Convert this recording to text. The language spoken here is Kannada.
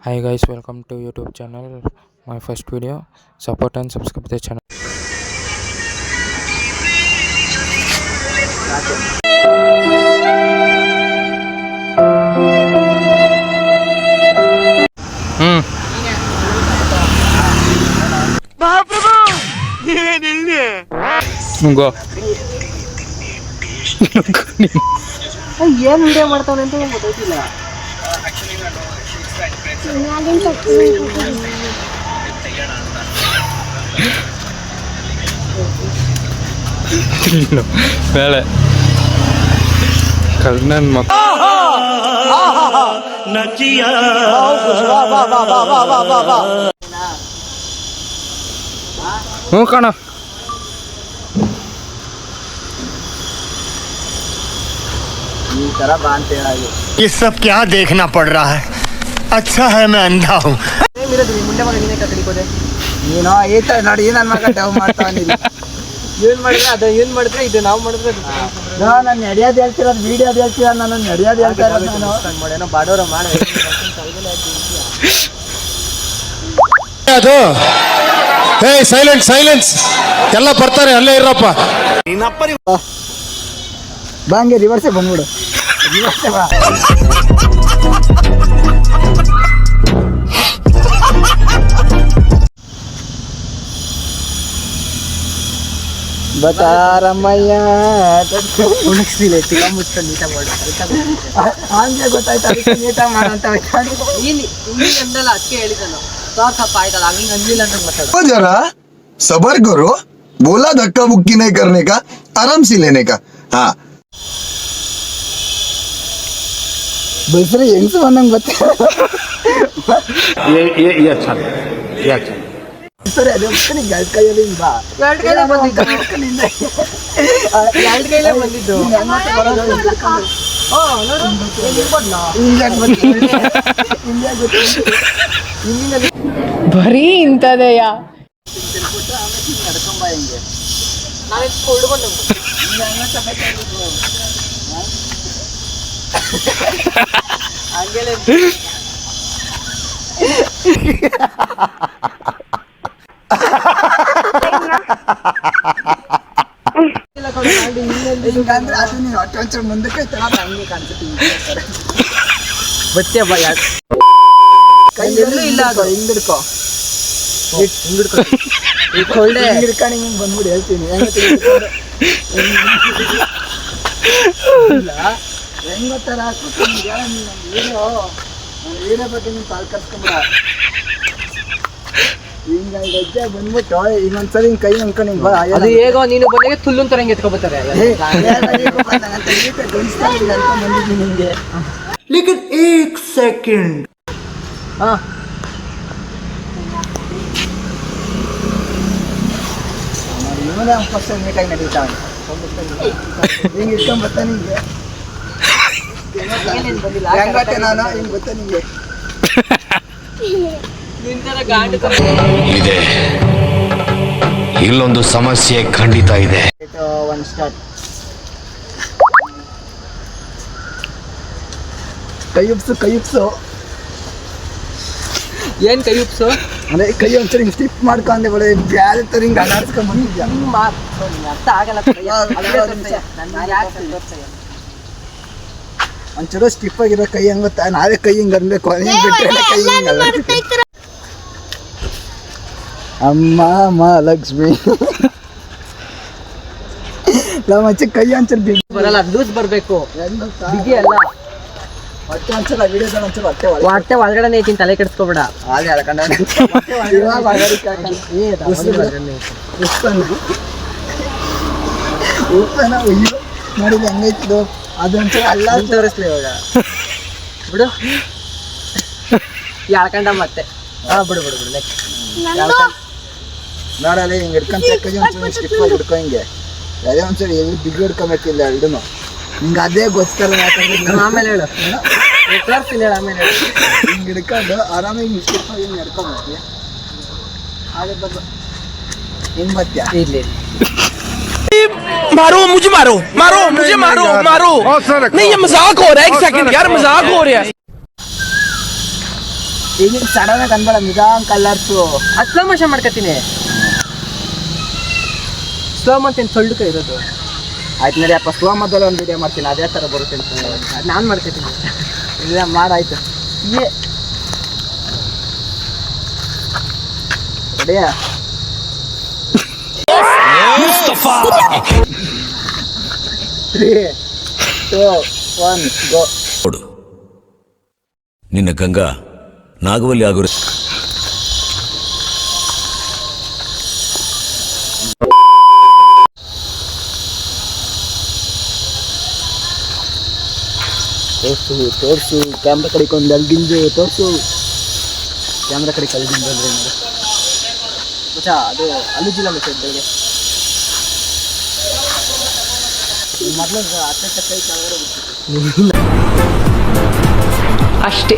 Hi guys, welcome to YouTube channel. My first video. Support and subscribe the channel. Go. ಏನು ವಿಡಿಯೋ ಮಾಡ್ತಾವನೆ ಅಂತ ಗೊತ್ತಾಯ್ತಿಲ್ಲ. ಬೇಳೆ ಕರ್ನನ್ ಮಕ್ಕ ಹ್ಞೂ ಕಣ. ये सब क्या देखना पड़ रहा है? अच्छा है मैं अंधा हूँ. ಮುಂದೆ ಮಗ ನೀನೇ ಕತ್ತರಿಕೋದೆ ನೀನು ಈ ಥರ ನೋಡಿ ನನ್ನ ಮಗ ಡವ್ ಮಾಡ್ತಾವನಿಲ್ಲ. ಏನ್ ಮಾಡಿದ್ರೆ ಅದು ಏನ್ ಮಾಡಿದ್ರೆ ಇದು ನಾವು ಮಾಡಿದ್ರೆ ನಾನು ನಡೆಯೋದು ಹೇಳ್ತಿರೋದು ವಿಡಿಯೋದು ಹೇಳ್ತೀರ, ನಾನು ನಡೆಯೋದು ಹೇಳ್ತಾ ಇರೋದು. ನಾನು ಮಾಡೇನೋ ಬಾಡೋರ ಮಾಡ ಅದು ಹೇ ಸೈಲೆನ್ಸ್ ಸೈಲೆನ್ಸ್ ಎಲ್ಲ ಬರ್ತಾರೆ, ಅಲ್ಲೇ ಇರಪ್ಪ. ಬಾ ಹಂಗೆ ರಿವರ್ಸೇ ಬಂದ್ಬಿಡು, ರಿವರ್ಸೇ ಬಾ. ಬತಾರಮ್ಮಯ್ಯ ಉಣಕ್ಸಿಲ್ಲ ತಿಕ್ಕ ಮುಚ್ಕೊಂಡು ನೀಟ ಮಾಡು ಹಂಗೆ ಗೊತ್ತಾಯ್ತು, ಅದಕ್ಕೆ ನೀಟಾಗಿ ಮಾಡಂತ ನೀನು ಅಂದಲ್ಲ ಅದಕ್ಕೆ ಹೇಳಿದ್ದನು ಸ್ವಲ್ಪ ಆಯ್ತಲ್ಲ ಹಂಗೆ ಅಂದಿಲ್ಲ ಅಂತ ಮಾತಾಡೋ. जरा सबर करो, बोला धक्का मुक्की नहीं करने का, आराम से लेने का. हाँ ಬಸ್ರಿ ಹೆಂಗ್ಸು ಬಂದಂಗೆ ಗೊತ್ತ. ಸರಿ ಅದೇ ಎರಡು ಕೈಯಲ್ಲಿ ಬಾ, ಎರಡು ಕೈಲೇ ಬಂದಿದ್ದು ಎರಡು ಕೈಲೇ ಬಂದಿದ್ದು. ಬರೀ ಇಂಥದೆಯಾ ನಡ್ಕೊಂಬ ಹಿಂಗೆ ನಾನು ಕೊಂಡು ಬಂದು ಹಂಗೆಲ್ಲ ಹಿಂಗಂದ್ರೆ ಅದು ನೀನು ಹೊಟ್ಟೆ ಒಂಚೂರು ಮುಂದಕ್ಕೆ ತಗೊಂಡು ಹಂಗೆ ಕಾಣಿಸುತ್ತೆ. ಬಚ್ಚೆ ಬಾ ಯಾಕೆ ಕೈ ಇಲ್ಲ ಅದು ಹಿಂಗಿಡ್ಕೊ, ಹಿಂಗಿಡ್ಕೊ ಕೊಳ್ಳೆ ಹಿಂಗಿಡ್ಕೊಂಡು ಹಿಂಗೆ ಬಂದ್ಬಿಟ್ಟು ಹೇಳ್ತೀನಿ ಹೆಂಗ್ ಗೊತ್ತಾರ ಏನು ಏನೇ ಬಗ್ಗೆ ನೀನು ಕಾಲ್ ಕರ್ಸ್ಕೊಂಬಿಡ. ಹಿಂಗ ಹೆಜ್ಜೆ ಬಂದ್ಬಿಟ್ಟು ಈಗ ಒಂದ್ಸರಿ ಹಿಂಗೆ ಕೈ ಅನ್ಕೊಂಡು ಹಿಂಗೆ ಬಾ. ಅದು ಹೇಗೋ ನೀನು ಬಂದಾಗ ತುಲ್ಲು ತರ ಹಿಂಗೆ ಎತ್ಕೊಬತ್ತಾರೆ. ಬಂದಿದ್ದೀನಿ ನಿಂಗೆ. ಹಾ ಇವನೇ ಫಸ್ಟ್ ನೀಟಾಗಿ ನಡೀತಾವೆ. ಹಿಂಗೆ ಇಟ್ಕೊಂಡ್ ಬರ್ತಾನೆ ನಿಂಗೆ ಹೆಂಗ್ ಗೊತ್ತೆ ನಾನು ಹಿಂಗೆ ಗೊತ್ತೆ ನಿಂಗೆ. ನಿಂತರ ಗಾಂಡು ಇದೆ, ಇಲ್ಲೊಂದು ಸಮಸ್ಯೆ ಖಂಡಿತ ಇದೆ. One start. ಕೈ ಉಪ್ಸು ಕೈ ಉಪ್ಸು ಏನ್ ಕೈ ಉಪ್ಸು ಅಂದ್ರೆ ಕೈ ಒಂದ್ಸರಿ ಹಿಂಗೆ ಸ್ಟಿಪ್ ಮಾಡ್ಕೊಂಡೆ ಬಡ ಬ್ಯಾರೆ ತರ ಹಿಂಗೆ ಅನಾಡ್ಸ್ಕೊಂಡ್ ಬಂದಿದ್ಯಾ. ಅರ್ಥ ಆಗಲ್ಲ ಒಂಚೂರು ಸ್ಟಿಪ್ ಆಗಿರೋ ಕೈ ಹಂಗ ಗೊತ್ತಾ, ನಾವೇ ಕೈ ಹಿಂಗೆ ಅನ್ಬೇಕು, ಹಿಂಗೆ ಬಿಟ್ಟರೆ ಕೈ ಹಿಂಗಲ್ಲ. ಅಮ್ಮ ಮಹಾಲಕ್ಷ್ಮಿ ನಾವು ಹಚ್ಚಿ ಕೈ ಒಂಚೂರು ಬಿಗಿ ಬರಲ್ಲ, ಲೂಸ್ ಬರ್ಬೇಕು, ಬಿಗಿ ಅಲ್ಲ. ಹೊಟ್ಟೆ ಒಂದ್ಸಲ ವಿಡಿಯೋದಲ್ಲಿ ಒಂಚೂರು ಹೊಟ್ಟೆ ಒಳಗೆ ಹೊಟ್ಟೆ ಒಳಗಡೆ ಐತಿ, ತಲೆ ಕೆಡಿಸ್ಕೊಬೇಡ. ಹಾಗೆ ಹೇಳ್ಕೊಂಡ ಇವಾಗ ಉಪ್ಪನ ಅಯ್ಯೋ ನೋಡಿದ ಹೆಂಗೈತಿದು ಅದೊಂಚೂರು ಅಲ್ಲ ತೋರಿಸ್ಲಿ ಇವಾಗ ಬಿಡು ಎಳ್ಕಂಡ ಮತ್ತೆ. ಹಾ ಬಿಡು ಬಿಡು ಬಿಡು ನೆಕ್ಸ್ಟ್ ನೋಡಲ್ಲ ಹಿಂಗೆ ಹಿಡ್ಕೊಂಡು ಕೈ ಒಂಚೂರು ಸ್ಟಿಪ್ ಆಗಿ ಹಿಡ್ಕೊ ಹಿಂಗೆ. ಅದೇ ಒಂದ್ಸರಿ ಎಲ್ಲಿ ಬಿಗಿ ಹಿಡ್ಕೊಬೇಕಿಲ್ಲ ಎರಡೂ ಹಿಂಗೆ ಅದೇ ಗೊತ್ತಲ್ಲ. ಯಾಕಂದ್ರೆ ಆಮೇಲೆ ಹೇಳು ತೋರಿಸ್ತೀನಿ ಹೇಳು ಆಮೇಲೆ ಹೇಳು. ಹಿಂಗೆ ಹಿಡ್ಕೊಂಡು ಆರಾಮಾಗಿ ಹಿಂಗೆ ಸ್ಟಿಪ್ ಆಗಿ ಹಿಂಗೆ ಹಿಡ್ಕೊಂಬರ್ತೀಯ. ಹಾಗೆ ಬರ್ ಹಿಂಗೆ ಬರ್ತೀಯ. ಇಲ್ಲಿ मारो मुझे, मारो मारो मुझे, मारो मारो। नहीं ये मजाक हो रहा है, एक सेकंड यार, मजाक हो रहा है। ಈಗ ಸಡನ್ ಆಗಿ ಅನ್ಬೇಡ, ನಿಧಾನ ಕಲ್ಲರ್ಸು. ಅದು ಸ್ಲೋ ಮೋಷನ್ ಮಾಡ್ಕೊತೀನಿ. ಸ್ಲೋ ಮಾಡ್ತೀನಿ, ತೊಳ್ಕ ಇರೋದು. ಆಯ್ತು ನಡಿ ಅಪ್ಪ, ಸ್ಲೋ ಮೊದಲು ಒಂದು ವಿಡಿಯೋ ಮಾಡ್ತೀನಿ, ಅದೇ ಥರ ಬರುತ್ತೆ ಅಂತ. ನಾನು ಮಾಡ್ಕೊತೀನಿ. ಇಲ್ಲ ಮಾಡಾಯ್ತು. ರೆಡಿಯಾ? Three, 2, 1, go. ನಿನ್ನ ಗಂಗಾ ನಾಗವಲ್ಲಿ ಆಗಿರು. ತೋರ್ಸು ಕ್ಯಾಮ್ರಾ ಕಡೆಗೆ ಒಂದು ಅಲ್ಗಿಂಜು ತೋರ್ಸು. ಕ್ಯಾಮ್ರಾ ಕಡೆಗೆ ಅಲ್ಗಿಂಜು ಅಂದ್ರೆ ಮಚ್ಚಾ ಅದು ಅಲ್ಲಿಜಿಲ್ಲ ಮಚ್ಚಾ ಬೆಳಗ್ಗೆ ಮೊದಲು ಅತ್ತೆ ಕೈ ಕೆಳಗಡೆ ಅಷ್ಟೇ.